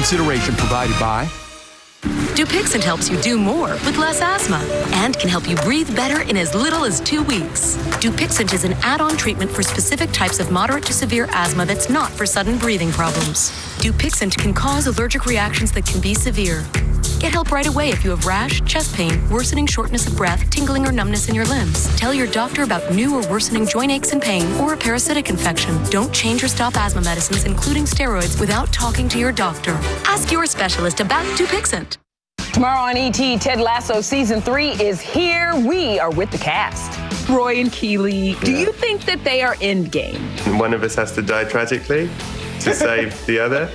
consideration provided by Dupixent helps you do more with less asthma and can help you breathe better in as little as 2 weeks. Dupixent is an add-on treatment for specific types of moderate to severe asthma that's not for sudden breathing problems. Dupixent can cause allergic reactions that can be severe. Get help right away if you have rash, chest pain, worsening shortness of breath, tingling or numbness in your limbs. Tell your doctor about new or worsening joint aches and pain or a parasitic infection. Don't change or stop asthma medicines, including steroids, without talking to your doctor. Ask your specialist about Dupixent. Tomorrow on ET, Ted Lasso Season 3 is here. We are with the cast. Roy and Keely, do you think that they are endgame? One of us has to die tragically to save the other.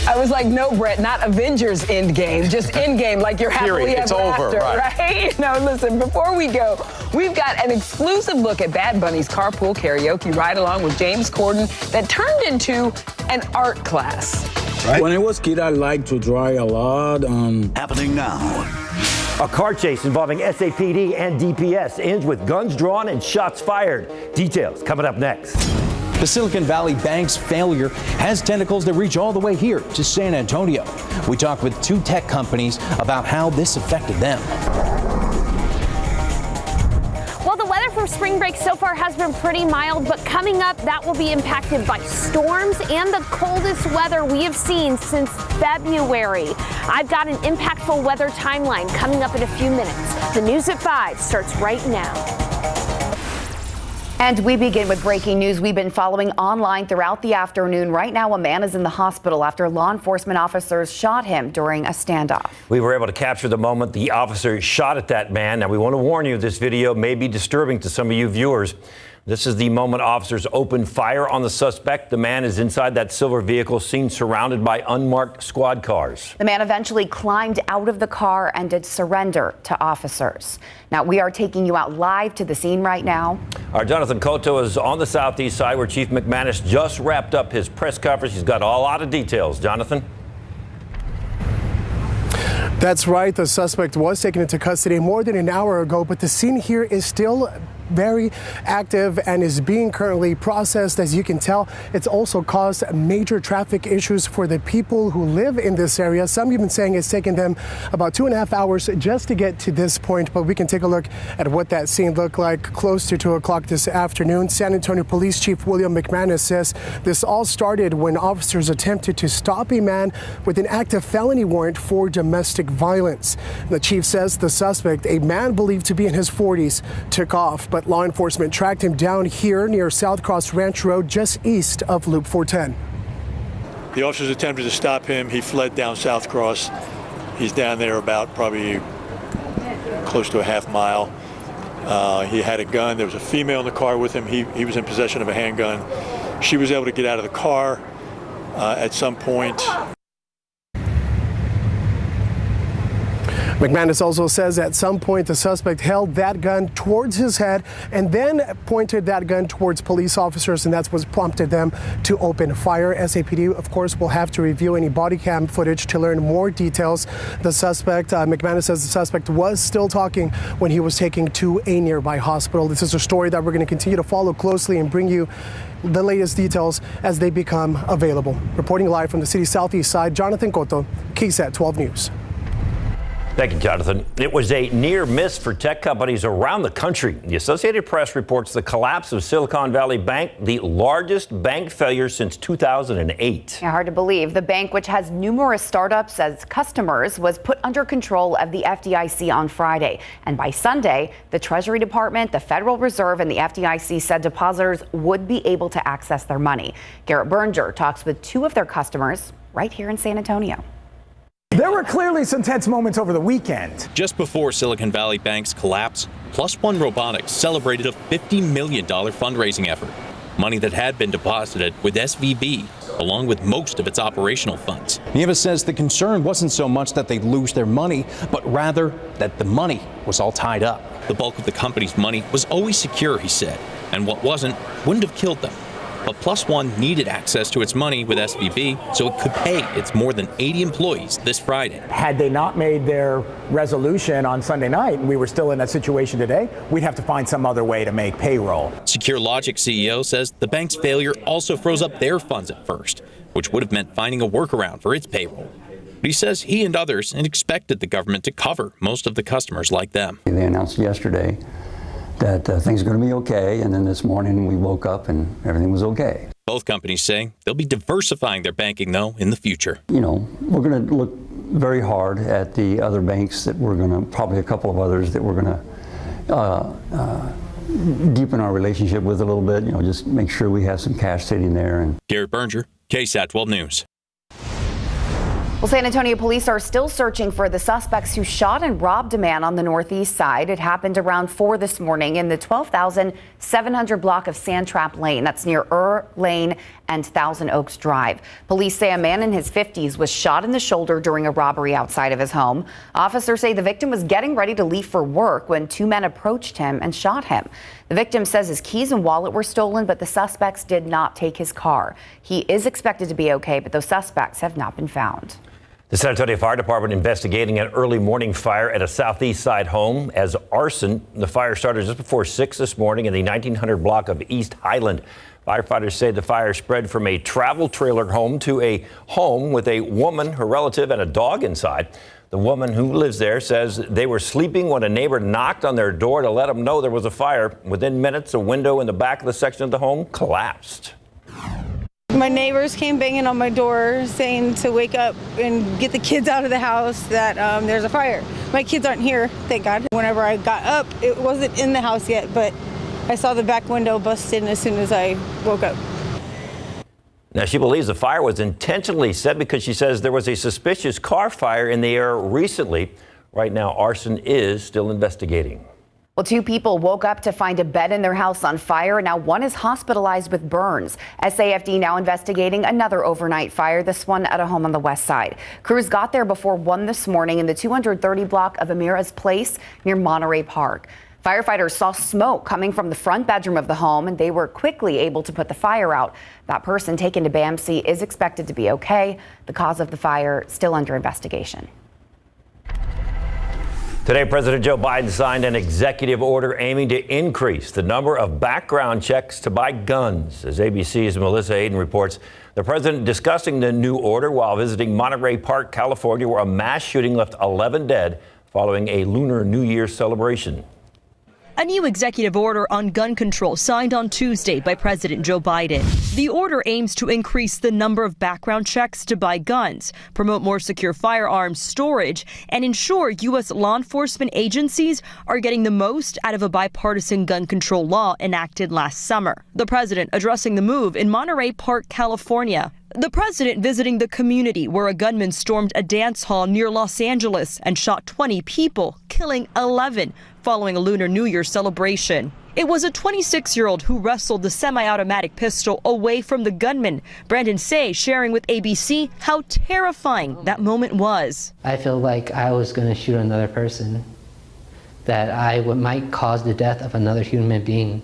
I was like, no, Brett, not Avengers Endgame, just Endgame, like you're happily ever after, right? No, listen, before we go, we've got an exclusive look at Bad Bunny's carpool karaoke ride-along with James Corden that turned into an art class. Right. When I was a kid, I liked to drive a lot. Happening now. A car chase involving SAPD and DPS ends with guns drawn and shots fired. Details coming up next. The Silicon Valley Bank's failure has tentacles that reach all the way here to San Antonio. We talked with 2 tech companies about how this affected them. Well, the weather for spring break so far has been pretty mild, but coming up, that will be impacted by storms and the coldest weather we have seen since February. I've got an impactful weather timeline coming up in a few minutes. The News at 5 starts right now. And we begin with breaking news we've been following online throughout the afternoon. Right now, a man is in the hospital after law enforcement officers shot him during a standoff. We were able to capture the moment the officer shot at that man. Now, we want to warn you, this video may be disturbing to some of you viewers. This is the moment officers opened fire on the suspect. The man is inside that silver vehicle, seen surrounded by unmarked squad cars. The man eventually climbed out of the car and did surrender to officers. Now, we are taking you out live to the scene right now. Our Jonathan Cotto is on the southeast side where Chief McManus just wrapped up his press conference. He's got a lot of details. Jonathan? That's right. The suspect was taken into custody more than an hour ago, but the scene here is still very active and is being currently processed. As you can tell, it's also caused major traffic issues for the people who live in this area. Some even saying it's taken them about 2.5 hours just to get to this point. But we can take a look at what that scene looked like close to 2 o'clock this afternoon. San Antonio Police Chief William McManus says this all started when officers attempted to stop a man with an active felony warrant for domestic violence. The chief says the suspect, a man believed to be in his 40s, took off, but law enforcement tracked him down here near South Cross Ranch Road, just east of Loop 410. The officers attempted to stop him. He fled down South Cross. He's down there about probably close to a half mile. He had a gun. There was a female in the car with him. He was in possession of a handgun. She was able to get out of the car at some point. McManus also says at some point the suspect held that gun towards his head and then pointed that gun towards police officers, and that's what prompted them to open fire. SAPD, of course, will have to review any body cam footage to learn more details. The suspect, McManus says the suspect was still talking when he was taken to a nearby hospital. This is a story that we're going to continue to follow closely and bring you the latest details as they become available. Reporting live from the city's southeast side, Jonathan Cotto, KSAT 12 News. Thank you, Jonathan. It was a near miss for tech companies around the country. The Associated Press reports the collapse of Silicon Valley Bank, the largest bank failure since 2008. Yeah, hard to believe. The bank, which has numerous startups as customers, was put under control of the FDIC on Friday. And by Sunday, the Treasury Department, the Federal Reserve, and the FDIC said depositors would be able to access their money. Garrett Berger talks with 2 of their customers right here in San Antonio. There were clearly some tense moments over the weekend. Just before Silicon Valley Bank's collapse, Plus One Robotics celebrated a $50 million fundraising effort. Money that had been deposited with SVB, along with most of its operational funds. Nieva says the concern wasn't so much that they'd lose their money, but rather that the money was all tied up. The bulk of the company's money was always secure, he said, and what wasn't wouldn't have killed them. But Plus One needed access to its money with SVB so it could pay its more than 80 employees this Friday. Had they not made their resolution on Sunday night and we were still in that situation today, we'd have to find some other way to make payroll. Secure Logic CEO says the bank's failure also froze up their funds at first, which would have meant finding a workaround for its payroll. But he says he and others expected the government to cover most of the customers like them. They announced yesterday that things are going to be okay, and then this morning we woke up and everything was okay. Both companies say they'll be diversifying their banking, though, in the future. You know, we're going to look very hard at the other banks that we're going to, probably a couple of others that we're going to deepen our relationship with a little bit, you know, just make sure we have some cash sitting there. And Garrett Berger, KSAT 12 News. Well, San Antonio police are still searching for the suspects who shot and robbed a man on the northeast side. It happened around 4 this morning in the 12,700 block of Sandtrap Lane. That's near Lane and Thousand Oaks Drive. Police say a man in his 50s was shot in the shoulder during a robbery outside of his home. Officers say the victim was getting ready to leave for work when 2 men approached him and shot him. The victim says his keys and wallet were stolen, but the suspects did not take his car. He is expected to be okay, but those suspects have not been found. The San Antonio Fire Department investigating an early morning fire at a southeast side home as arson. The fire started just before 6 this morning in the 1900 block of East Highland. Firefighters say the fire spread from a travel trailer home to a home with a woman, her relative, and a dog inside. The woman who lives there says they were sleeping when a neighbor knocked on their door to let them know there was a fire. Within minutes, a window in the back of the section of the home collapsed. My neighbors came banging on my door saying to wake up and get the kids out of the house, that there's a fire. My kids aren't here, thank God. Whenever I got up, it wasn't in the house yet, but I saw the back window busted as soon as I woke up. Now, she believes the fire was intentionally set because she says there was a suspicious car fire in the area recently. Right now, arson is still investigating. Well, 2 people woke up to find a bed in their house on fire. Now 1 is hospitalized with burns. SAFD now investigating another overnight fire, this one at a home on the west side. Crews got there before 1 this morning in the 230 block of Amira's Place near Monterey Park. Firefighters saw smoke coming from the front bedroom of the home, and they were quickly able to put the fire out. That person taken to BAMC is expected to be okay. The cause of the fire still under investigation. Today, President Joe Biden signed an executive order aiming to increase the number of background checks to buy guns. As ABC's Melissa Hayden reports, the president discussing the new order while visiting Monterey Park, California, where a mass shooting left 11 dead following a Lunar New Year celebration. A new executive order on gun control signed on Tuesday by President Joe Biden. The order aims to increase the number of background checks to buy guns, promote more secure firearms storage, and ensure U.S. law enforcement agencies are getting the most out of a bipartisan gun control law enacted last summer. The president addressing the move in Monterey Park, California. The president visiting the community where a gunman stormed a dance hall near Los Angeles and shot 20 people, killing 11 following a Lunar New Year celebration. It was a 26-year-old who wrestled the semi-automatic pistol away from the gunman. Brandon Say sharing with ABC how terrifying that moment was. I feel like I was going to shoot another person, that I might cause the death of another human being.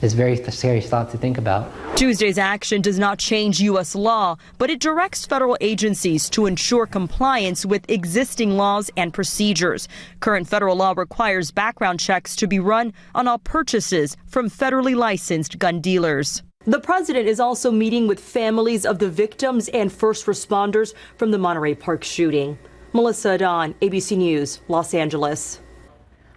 It's a very scary thought to think about. Tuesday's action does not change U.S. law, but it directs federal agencies to ensure compliance with existing laws and procedures. Current federal law requires background checks to be run on all purchases from federally licensed gun dealers. The president is also meeting with families of the victims and first responders from the Monterey Park shooting. Melissa Adon, ABC News, Los Angeles.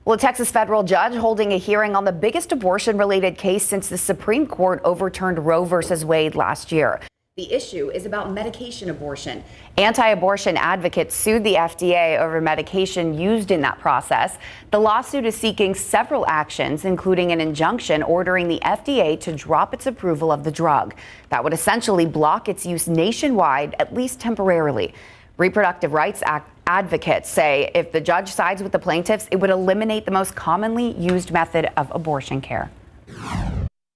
Well, a Texas federal judge holding a hearing on the biggest abortion-related case since the Supreme Court overturned Roe versus Wade last year. The issue is about medication abortion. Anti-abortion advocates sued the FDA over medication used in that process. The lawsuit is seeking several actions, including an injunction ordering the FDA to drop its approval of the drug. That would essentially block its use nationwide, at least temporarily. Reproductive rights advocates say if the judge sides with the plaintiffs, it would eliminate the most commonly used method of abortion care.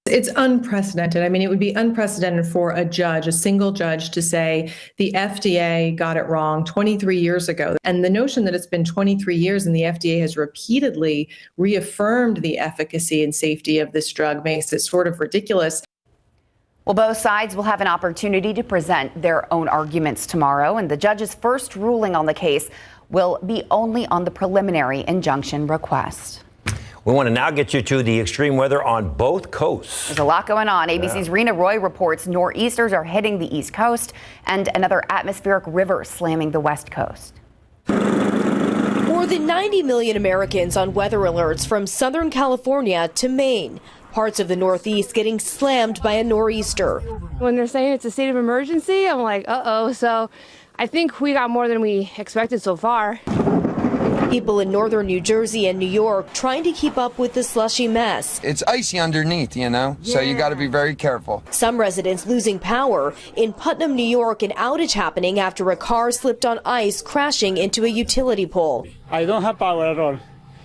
It's unprecedented. I mean, it would be unprecedented for a judge, a single judge, to say the FDA got it wrong 23 years ago. And the notion that it's been 23 years and the FDA has repeatedly reaffirmed the efficacy and safety of this drug makes it sort of ridiculous. Well, both sides will have an opportunity to present their own arguments tomorrow, and the judge's first ruling on the case will be only on the preliminary injunction request. We want to now get you to the extreme weather on both coasts. There's a lot going on. ABC's Rena Roy reports nor'easters are hitting the East Coast and another atmospheric river slamming the West Coast. More than 90 million Americans on weather alerts from Southern California to Maine. Parts of the Northeast getting slammed by a nor'easter. When they're saying it's a state of emergency, I'm like, uh-oh. So I think we got more than we expected so far. People in northern New Jersey and New York trying to keep up with the slushy mess. It's icy underneath, you know, so you got to be very careful. Some residents losing power. In Putnam, New York, an outage happening after a car slipped on ice, crashing into a utility pole. I don't have power at all,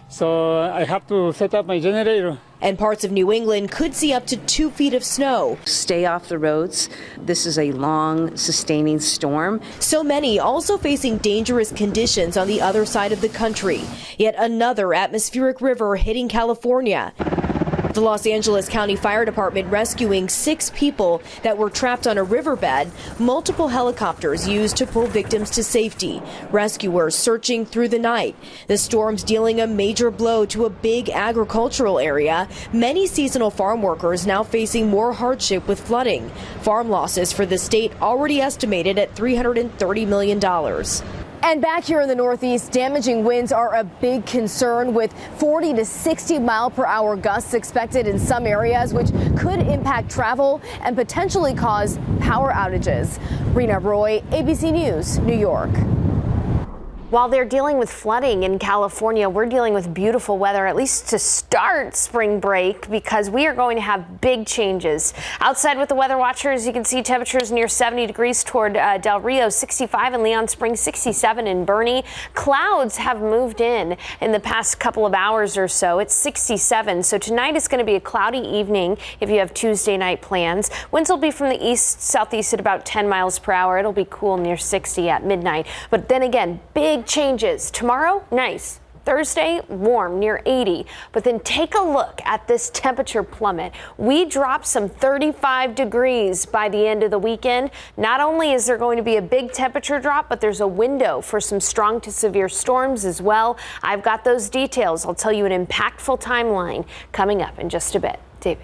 so I have to set up my generator. And parts of New England could see up to 2 feet of snow. Stay off the roads. This is a long, sustaining storm. So many also facing dangerous conditions on the other side of the country. Yet another atmospheric river hitting California. The Los Angeles County Fire Department rescuing 6 people that were trapped on a riverbed. Multiple helicopters used to pull victims to safety. Rescuers searching through the night. The storm's dealing a major blow to a big agricultural area. Many seasonal farm workers now facing more hardship with flooding. Farm losses for the state already estimated at $330 million. And back here in the Northeast, damaging winds are a big concern, with 40 to 60 mile per hour gusts expected in some areas, which could impact travel and potentially cause power outages. Rena Roy, ABC News, New York. While they're dealing with flooding in California, we're dealing with beautiful weather, at least to start spring break, because we are going to have big changes. Outside with the weather watchers, you can see temperatures near 70 degrees toward Del Rio, 65 in Leon Springs, 67 in Bernie. Clouds have moved in the past couple of hours or so. It's 67. So tonight is going to be a cloudy evening if you have Tuesday night plans. Winds will be from the east-southeast at about 10 miles per hour. It'll be cool near 60 at midnight. But then again, big changes. Tomorrow, nice. Thursday, warm, near 80. But then take a look at this temperature plummet. We dropped some 35 degrees by the end of the weekend. Not only is there going to be a big temperature drop, but there's a window for some strong to severe storms as well. I've got those details. I'll tell you an impactful timeline coming up in just a bit. David.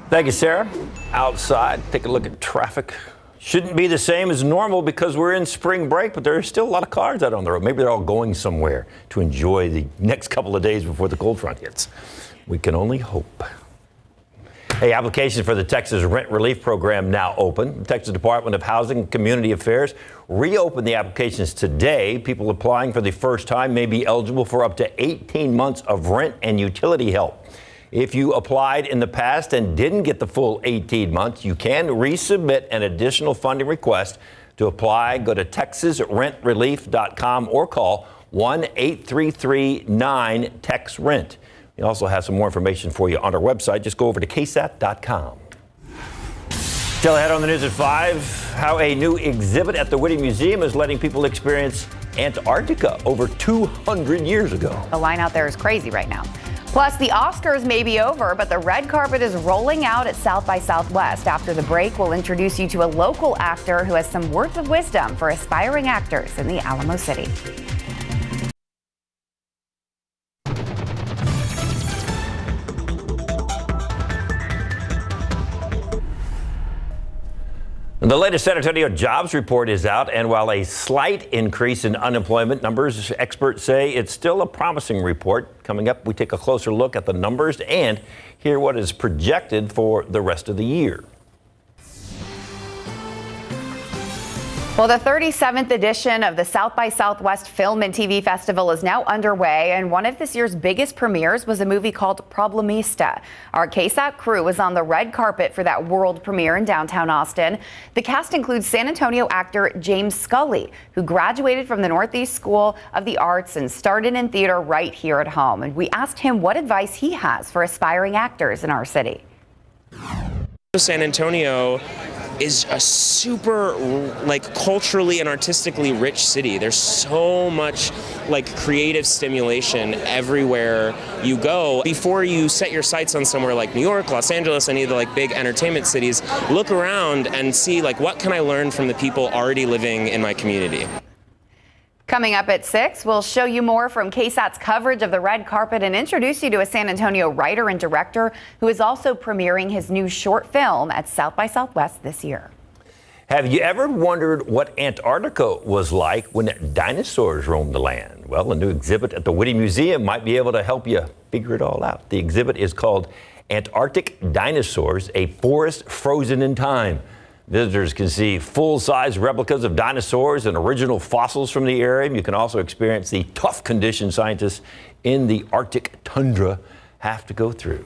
Thank you, Sarah. Outside, take a look at traffic. Shouldn't be the same as normal because we're in spring break, but there are still a lot of cars out on the road. Maybe they're all going somewhere to enjoy the next couple of days before the cold front hits. We can only hope. Hey, applications for the Texas Rent Relief Program now open. The Texas Department of Housing and Community Affairs reopened the applications today. People applying for the first time may be eligible for up to 18 months of rent and utility help. If you applied in the past and didn't get the full 18 months, you can resubmit an additional funding request. To apply, go to texasrentrelief.com or call 1-833-9-TEX-RENT. We also have some more information for you on our website. Just go over to KSAT.com. Still ahead on the news at 5, how a new exhibit at the Witte Museum is letting people experience Antarctica over 200 years ago. The line out there is crazy right now. Plus, the Oscars may be over, but the red carpet is rolling out at South by Southwest. After the break, we'll introduce you to a local actor who has some words of wisdom for aspiring actors in the Alamo City. The latest San Antonio jobs report is out, and while a slight increase in unemployment numbers, experts say it's still a promising report. Coming up, we take a closer look at the numbers and hear what is projected for the rest of the year. Well, the 37th edition of the South by Southwest Film and TV Festival is now underway, and one of this year's biggest premieres was a movie called Problemista. Our KSAT crew was on the red carpet for that world premiere in downtown Austin. The cast includes San Antonio actor James Scully, who graduated from the Northeast School of the Arts and started in theater right here at home. And we asked him what advice he has for aspiring actors in our city. San Antonio is a super culturally and artistically rich city. There's so much creative stimulation everywhere you go. Before you set your sights on somewhere like New York, Los Angeles, any of the big entertainment cities, look around and see what can I learn from the people already living in my community. Coming up at 6, we'll show you more from KSAT's coverage of the red carpet and introduce you to a San Antonio writer and director who is also premiering his new short film at South by Southwest this year. Have you ever wondered what Antarctica was like when dinosaurs roamed the land? Well, a new exhibit at the Witte Museum might be able to help you figure it all out. The exhibit is called Antarctic Dinosaurs, a Forest Frozen in Time. Visitors can see full-size replicas of dinosaurs and original fossils from the area. You can also experience the tough conditions scientists in the Arctic tundra have to go through.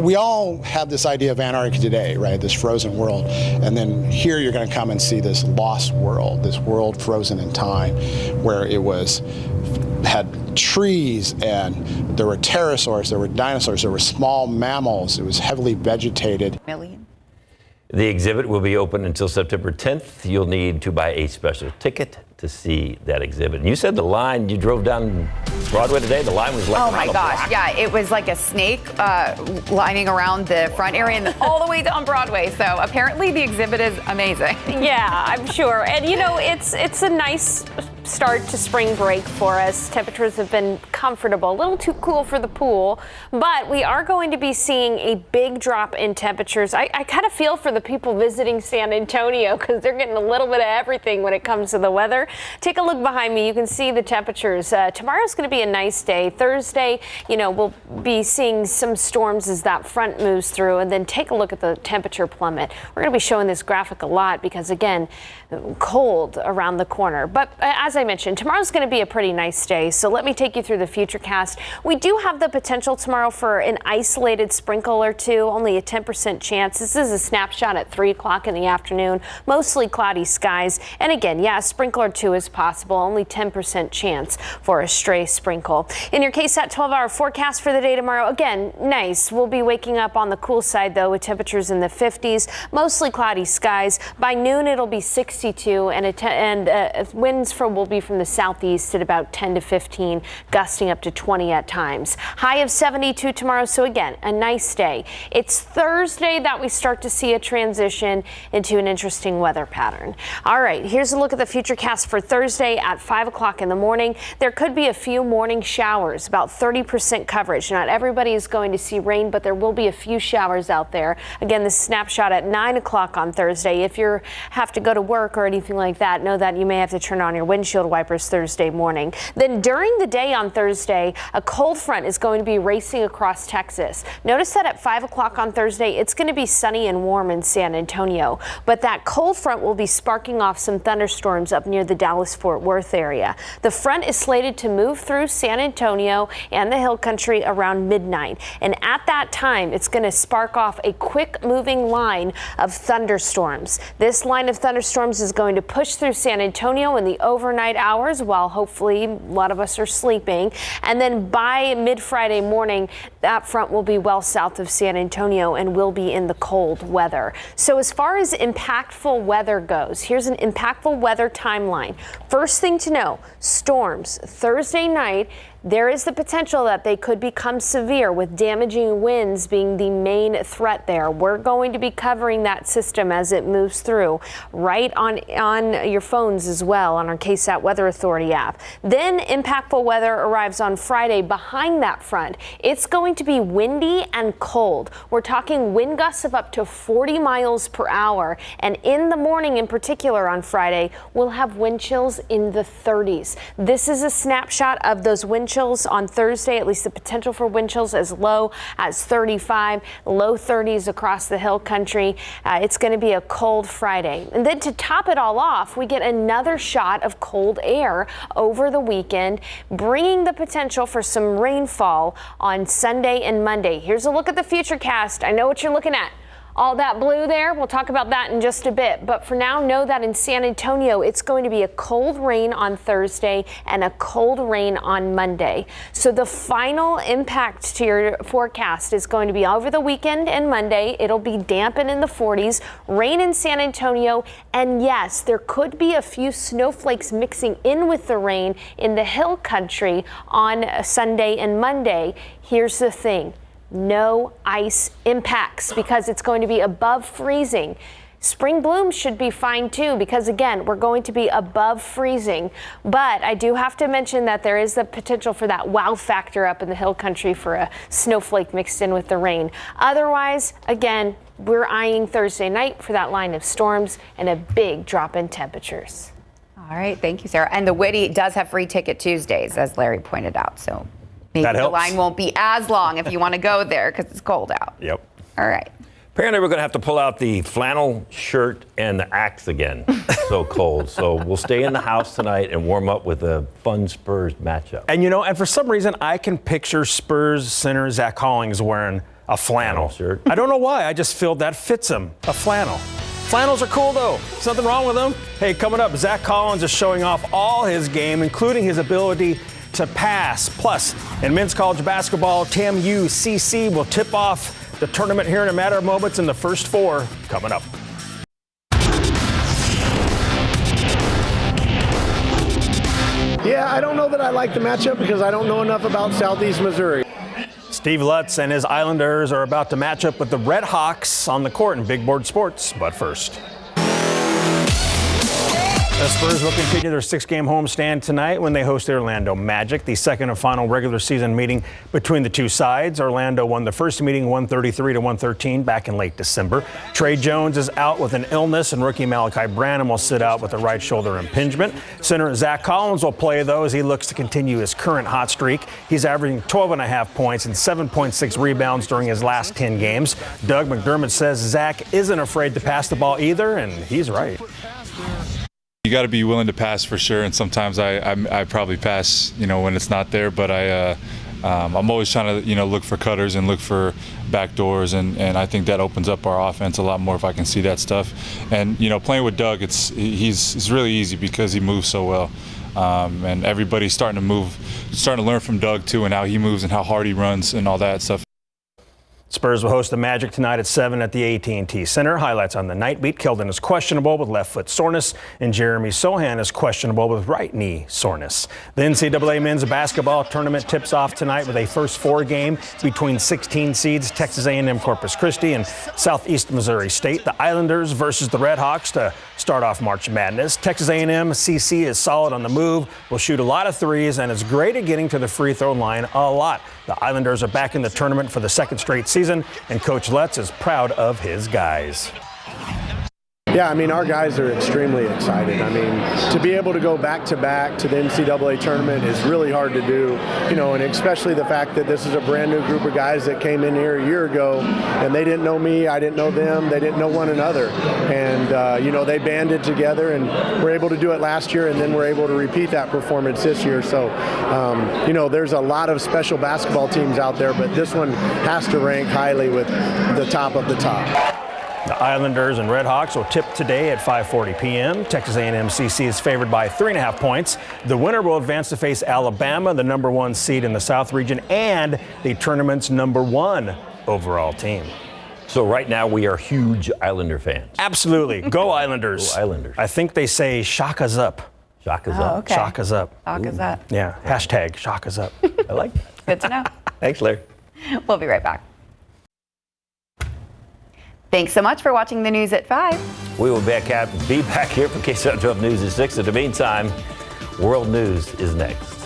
We all have this idea of Antarctica today, right? This frozen world. And then here you're going to come and see this lost world, this world frozen in time, where it had trees and there were pterosaurs, there were dinosaurs, there were small mammals. It was heavily vegetated. The exhibit will be open until September 10th. You'll need to buy a special ticket to see that exhibit. And you said the line, you drove down Broadway today, the line was like oh my gosh, yeah, it was like a snake lining around the front area and all the way down Broadway. So apparently the exhibit is amazing. Yeah, I'm sure. And you know, it's a nice start to spring break for us. Temperatures have been comfortable, a little too cool for the pool, but we are going to be seeing a big drop in temperatures. I kind of feel for the people visiting San Antonio because they're getting a little bit of everything when it comes to the weather. Take a look behind me. You can see the temperatures. Tomorrow's going to be a nice day. Thursday, you know, we'll be seeing some storms as that front moves through, and then take a look at the temperature plummet. We're going to be showing this graphic a lot because, again, cold around the corner. But as I mentioned, tomorrow's going to be a pretty nice day. So let me take you through the futurecast. We do have the potential tomorrow for an isolated sprinkle or two, only a 10% chance. This is a snapshot at 3 o'clock in the afternoon, mostly cloudy skies. And again, yeah, a sprinkle or two is possible, only 10% chance for a stray sprinkle. In your KSAT 12-hour forecast for the day tomorrow, again, nice. We'll be waking up on the cool side, though, with temperatures in the 50s, mostly cloudy skies. By noon, it'll be 62, and winds will be from the southeast at about 10 to 15, gusting up to 20 at times. High of 72 tomorrow, so again, a nice day. It's Thursday that we start to see a transition into an interesting weather pattern. All right, here's a look at the futurecast for Thursday at 5 o'clock in the morning. There could be a few morning showers, about 30% coverage. Not everybody is going to see rain, but there will be a few showers out there. Again, this snapshot at 9 o'clock on Thursday. If you have to go to work or anything like that, know that you may have to turn on your windshield wipers Thursday morning. Then during the day on Thursday, a cold front is going to be racing across Texas. Notice that at 5 o'clock on Thursday, it's going to be sunny and warm in San Antonio, but that cold front will be sparking off some thunderstorms up near the Dallas-Fort Worth area. The front is slated to move through San Antonio and the Hill Country around midnight, and at that time, it's going to spark off a quick-moving line of thunderstorms. This line of thunderstorms is going to push through San Antonio in the overnight hours while hopefully a lot of us are sleeping, and then by mid-Friday morning, that front will be well south of San Antonio and will be in the cold weather. So as far as impactful weather goes, here's an impactful weather timeline. First thing to know, storms Thursday night. There is the potential that they could become severe, with damaging winds being the main threat there. We're going to be covering that system as it moves through right on your phones as well on our KSAT Weather Authority app. Then impactful weather arrives on Friday behind that front. It's going to be windy and cold. We're talking wind gusts of up to 40 miles per hour. And in the morning in particular on Friday, we'll have wind chills in the 30s. This is a snapshot of those wind chills on Thursday, at least the potential for wind chills as low as 35, low 30s across the Hill Country. It's going to be a cold Friday. And then to top it all off, we get another shot of cold air over the weekend, bringing the potential for some rainfall on Sunday and Monday. Here's a look at the futurecast. I know what you're looking at. All that blue there, we'll talk about that in just a bit. But for now, know that in San Antonio, it's going to be a cold rain on Thursday and a cold rain on Monday. So the final impact to your forecast is going to be over the weekend and Monday. It'll be damp and in the 40s, rain in San Antonio. And yes, there could be a few snowflakes mixing in with the rain in the Hill Country on Sunday and Monday. Here's the thing. No ice impacts because it's going to be above freezing. Spring blooms should be fine too, because again, we're going to be above freezing. But I do have to mention that there is the potential for that wow factor up in the hill country for a snowflake mixed in with the rain. Otherwise, again, we're eyeing Thursday night for that line of storms and a big drop in temperatures. All right, thank you, Sarah. And the Witte does have free ticket Tuesdays, as Larry pointed out. So maybe the line won't be as long if you want to go there because it's cold out. Yep. All right. Apparently, we're going to have to pull out the flannel shirt and the axe again. So cold. So we'll stay in the house tonight and warm up with a fun Spurs matchup. And, and for some reason, I can picture Spurs center Zach Collins wearing a flannel shirt. I don't know why. I just feel that fits him. A flannel. Flannels are cool, though. Something wrong with them? Hey, coming up, Zach Collins is showing off all his game, including his ability to pass. Plus, in men's college basketball, TAMU CC will tip off the tournament here in a matter of moments in the first four. Coming up. Yeah, I don't know that I like the matchup because I don't know enough about Southeast Missouri. Steve Lutz and his Islanders are about to match up with the Red Hawks on the court in Big Board Sports. But first, the Spurs will continue their 6-game homestand tonight when they host the Orlando Magic, the second and final regular season meeting between the two sides. Orlando won the first meeting 133-113 back in late December. Trey Jones is out with an illness, and rookie Malachi Branham will sit out with a right shoulder impingement. Center Zach Collins will play, though, as he looks to continue his current hot streak. He's averaging 12.5 points and 7.6 rebounds during his last 10 games. Doug McDermott says Zach isn't afraid to pass the ball either, and he's right. You got to be willing to pass for sure, and sometimes I probably pass, when it's not there. But I'm always trying to, look for cutters and look for back doors, and I think that opens up our offense a lot more if I can see that stuff. And playing with Doug, it's really easy because he moves so well, and everybody's starting to learn from Doug too, and how he moves and how hard he runs and all that stuff. Spurs will host the Magic tonight at 7 at the AT&T Center. Highlights on the night beat: Keldon is questionable with left foot soreness, and Jeremy Sohan is questionable with right knee soreness. The NCAA men's basketball tournament tips off tonight with a first four game between 16 seeds Texas A&M Corpus Christi and Southeast Missouri State. The Islanders versus the Red Hawks to start off March Madness. Texas A&M CC is solid on the move, will shoot a lot of threes, and is great at getting to the free throw line a lot. The Islanders are back in the tournament for the second straight season, and Coach Lutz is proud of his guys. Yeah, our guys are extremely excited. To be able to go back-to-back to the NCAA tournament is really hard to do, and especially the fact that this is a brand new group of guys that came in here a year ago, and they didn't know me, I didn't know them, they didn't know one another. And, they banded together and were able to do it last year, and then we're able to repeat that performance this year. So, there's a lot of special basketball teams out there, but this one has to rank highly with the top of the top. The Islanders and Red Hawks will tip today at 5:40 p.m. Texas A&M CC is favored by 3.5 points. The winner will advance to face Alabama, the number one seed in the South region, and the tournament's number one overall team. So right now we are huge Islander fans. Absolutely. Go Islanders. Go Islanders. I think they say Shaka's up. Shaka's up. Okay. Shaka's up. Shaka's up. Yeah. Hashtag Shaka's up. I like that. Good to know. Thanks, Larry. We'll be right back. Thanks so much for watching the news at 5. We will be back here for KSAT 12 News at 6. In the meantime, World News is next.